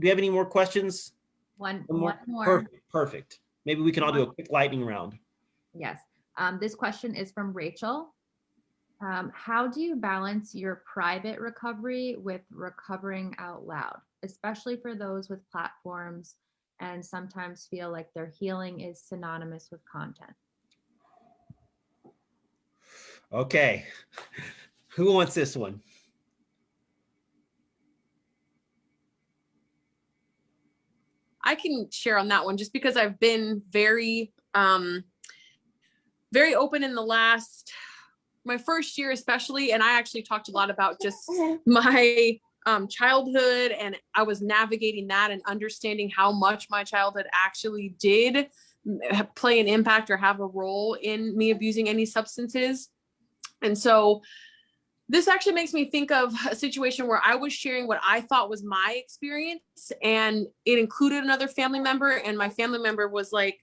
have any more questions? One more. Perfect. Maybe we can all do a quick lightning round. Yes. This question is from Rachel. How do you balance your private recovery with recovering out loud, especially for those with platforms and sometimes feel like their healing is synonymous with content? Okay. Who wants this one? I can share on that one, just because I've been very, very open in my first year, especially. And I actually talked a lot about just my childhood, and I was navigating that and understanding how much my childhood actually did play an impact or have a role in me abusing any substances. And so this actually makes me think of a situation where I was sharing what I thought was my experience, and it included another family member. And my family member was like,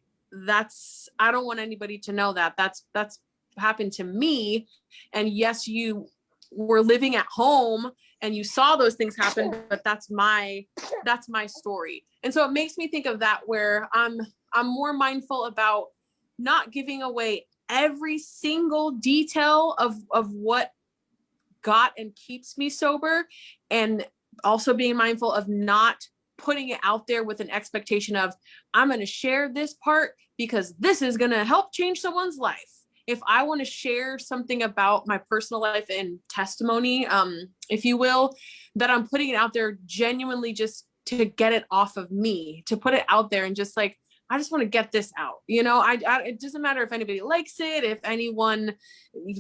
I don't want anybody to know that. That's happened to me. And yes, you were living at home and you saw those things happen, but that's my story. And so it makes me think of that, where I'm more mindful about not giving away every single detail of what got and keeps me sober, and also being mindful of not putting it out there with an expectation of, I'm going to share this part because this is going to help change someone's life. If I want to share something about my personal life and testimony, if you will, that I'm putting it out there genuinely just to get it off of me, to put it out there and just like, I just want to get this out. It doesn't matter if anybody likes it, if anyone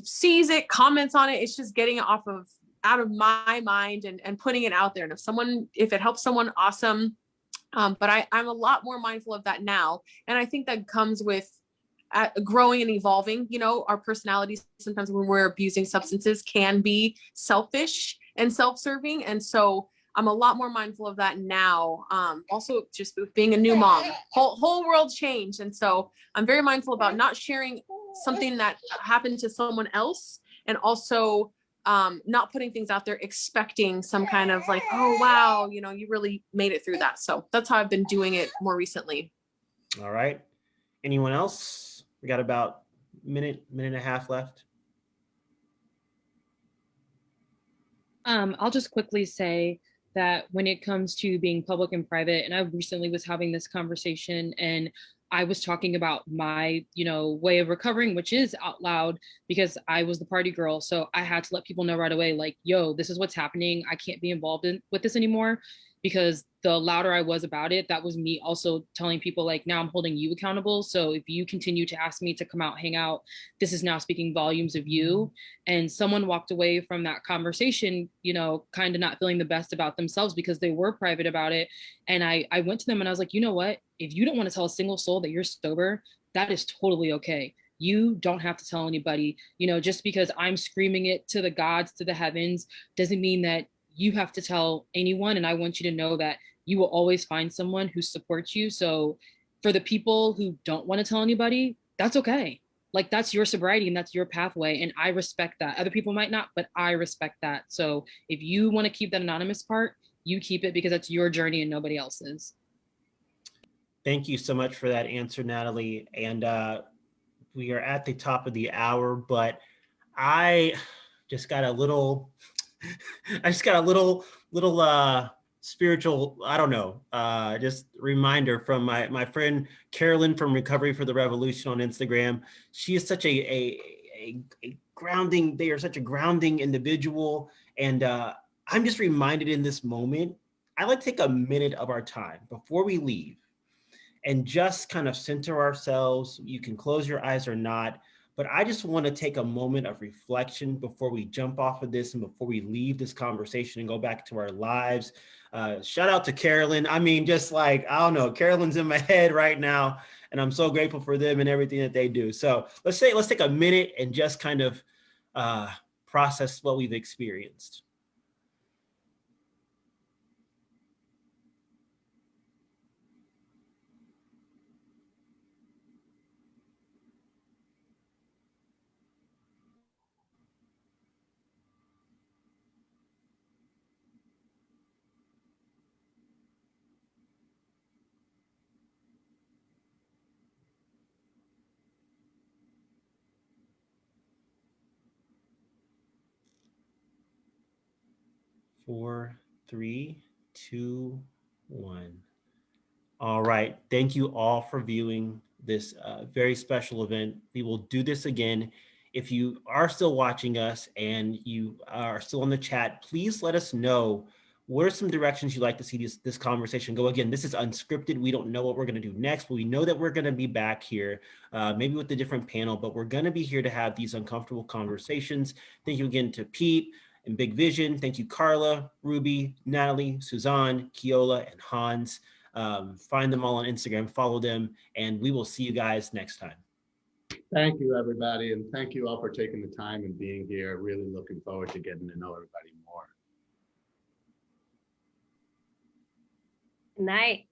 sees it, comments on it. It's just getting it out of my mind and putting it out there. And if it helps someone, awesome. But I'm a lot more mindful of that now. And I think that comes with growing and evolving. Our personalities sometimes when we're abusing substances can be selfish and self-serving. And so I'm a lot more mindful of that now. Also, just with being a new mom, whole world changed. And so I'm very mindful about not sharing something that happened to someone else, and also not putting things out there expecting some kind of like, oh, wow, you really made it through that. So that's how I've been doing it more recently. All right. Anyone else? We got about minute and a half left. I'll just quickly say that when it comes to being public and private, and I recently was having this conversation, and I was talking about my, way of recovering, which is out loud, because I was the party girl. So I had to let people know right away, like, yo, this is what's happening. I can't be involved with this anymore. because the louder I was about it, that was me also telling people like, now I'm holding you accountable. So if you continue to ask me to come out, hang out, this is now speaking volumes of you. And someone walked away from that conversation, you know, kind of not feeling the best about themselves because they were private about it. And I went to them and I was like, you know what? If you don't want to tell a single soul that you're sober, that is totally okay. You don't have to tell anybody, you know, just because I'm screaming it to the gods, to the heavens, doesn't mean that you have to tell anyone. And I want you to know that you will always find someone who supports you. So for the people who don't want to tell anybody, that's okay. Like, that's your sobriety and that's your pathway. And I respect that. Other people might not, but I respect that. So if you want to keep that anonymous part, you keep it, because that's your journey and nobody else's. Thank you so much for that answer, Natalie. And we are at the top of the hour, but I just got a little, spiritual, I don't know, just reminder from my friend Carolyn from Recovery for the Revolution on Instagram. She is such a grounding, they are such a grounding individual. And I'm just reminded in this moment, I like to take a minute of our time before we leave and just kind of center ourselves. You can close your eyes or not, but I just want to take a moment of reflection before we jump off of this and before we leave this conversation and go back to our lives. Shout out to Carolyn. I mean, just like, I don't know, Carolyn's in my head right now, and I'm so grateful for them and everything that they do. So let's take a minute and just kind of process what we've experienced. Four, three, two, one. All right. Thank you all for viewing this very special event. We will do this again. If you are still watching us and you are still on the chat, please let us know what are some directions you'd like to see this conversation go. Again, this is unscripted. We don't know what we're going to do next, but we know that we're going to be back here, maybe with a different panel, but we're going to be here to have these uncomfortable conversations. Thank you again to Pete and Big Vision. Thank you, Karla, Ruby, Natalie, Suzanne, Kiola, and Hans. Find them all on Instagram, follow them, and we will see you guys next time. Thank you, everybody. And thank you all for taking the time and being here. Really looking forward to getting to know everybody more. Good night.